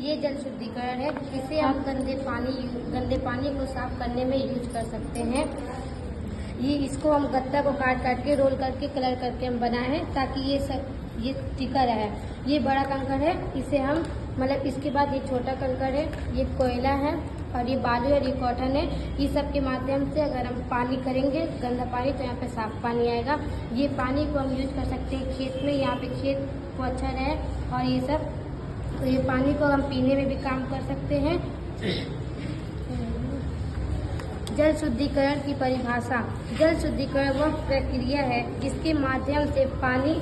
ये जल शुद्धिकरण है। इसे हम गंदे पानी को साफ करने में यूज कर सकते हैं। इसको हम गत्ता को काट के रोल करके कलर करके हम बनाए हैं ताकि ये टिका रहे। ये बड़ा कंकड़ है, इसे हम इसके बाद ये छोटा कंकड़ है, ये कोयला है और ये बालू और ये कॉटन है। ये सब के माध्यम से अगर हम पानी करेंगे गंदा पानी तो यहाँ पे साफ पानी आएगा। ये पानी को हम यूज कर सकते हैं खेत में, यहाँ पे खेत को अच्छा रहे। और ये सब तो ये पानी को हम पीने में भी काम कर सकते हैं। जल शुद्धिकरण की परिभाषा। जल शुद्धिकरण वह प्रक्रिया है जिसके माध्यम से पानी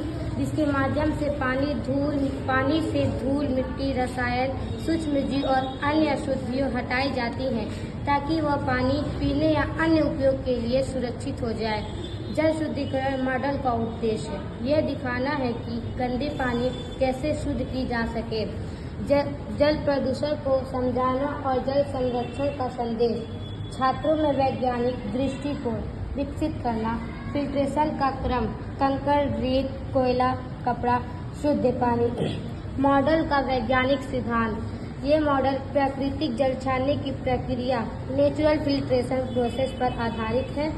से धूल, मिट्टी, रसायन, सूक्ष्म जीव और अन्य अशुद्धियाँ हटाई जाती हैं ताकि वह पानी पीने या अन्य उपयोग के लिए सुरक्षित हो जाए। जल शुद्धिकरण मॉडल का उद्देश्य यह दिखाना है कि गंदे पानी कैसे शुद्ध की जा सके। जल प्रदूषण को समझाना और जल संरक्षण का संदेश। छात्रों में वैज्ञानिक दृष्टिकोण विकसित करना। फिल्ट्रेशन का क्रम, कंकड़, रेत, कोयला, कपड़ा, शुद्ध पानी। मॉडल का वैज्ञानिक सिद्धांत। ये मॉडल प्राकृतिक जल छानने की प्रक्रिया नेचुरल फिल्ट्रेशन प्रोसेस पर आधारित है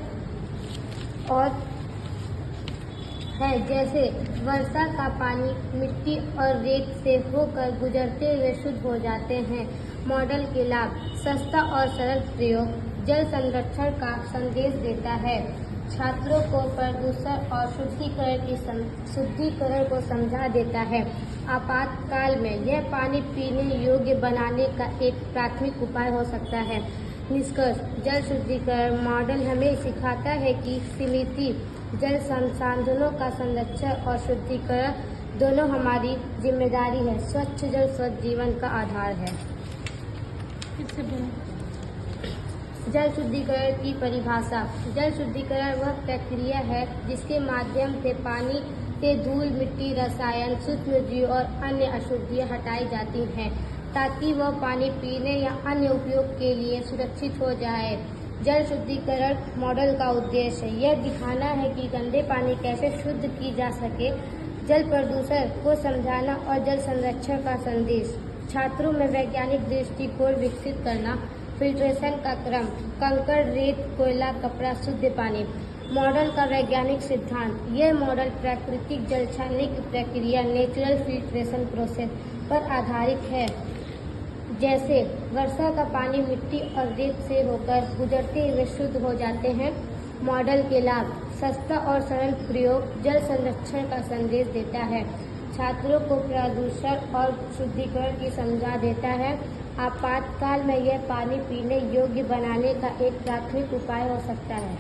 जैसे वर्षा का पानी मिट्टी और रेत से होकर गुजरते हुए शुद्ध हो जाते हैं। मॉडल के लाभ। सस्ता और सरल प्रयोग जल संरक्षण का संदेश देता है। छात्रों को प्रदूषण और शुद्धिकरण को समझा देता है। आपातकाल में यह पानी पीने योग्य बनाने का एक प्राथमिक उपाय हो सकता है। निष्कर्ष। जल शुद्धिकरण मॉडल हमें सिखाता है कि सीमित जल संसाधनों का संरक्षण और शुद्धिकरण दोनों हमारी जिम्मेदारी है। स्वच्छ जल स्वच्छ जीवन का आधार है। जल शुद्धिकरण की परिभाषा। जल शुद्धिकरण वह प्रक्रिया है जिसके माध्यम से पानी से धूल, मिट्टी, रसायन, सूक्ष्म जीव और अन्य अशुद्धियाँ हटाई जाती हैं ताकि वह पानी पीने या अन्य उपयोग के लिए सुरक्षित हो जाए। जल शुद्धिकरण मॉडल का उद्देश्य यह दिखाना है कि गंदे पानी कैसे शुद्ध की जा सके। जल प्रदूषण को समझाना और जल संरक्षण का संदेश। छात्रों में वैज्ञानिक दृष्टिकोण विकसित करना। फिल्ट्रेशन का क्रम, कंकड़, रेत, कोयला, कपड़ा, शुद्ध पानी। मॉडल का वैज्ञानिक सिद्धांत। यह मॉडल प्राकृतिक जल छानने की प्रक्रिया नेचुरल फिल्ट्रेशन प्रोसेस पर आधारित है जैसे वर्षा का पानी मिट्टी और रेत से होकर गुजरते हुए शुद्ध हो जाते हैं। मॉडल के लाभ। सस्ता और सरल प्रयोग जल संरक्षण का संदेश देता है। छात्रों को प्रदूषण और शुद्धिकरण की समझा देता है। आपातकाल में यह पानी पीने योग्य बनाने का एक प्राथमिक उपाय हो सकता है।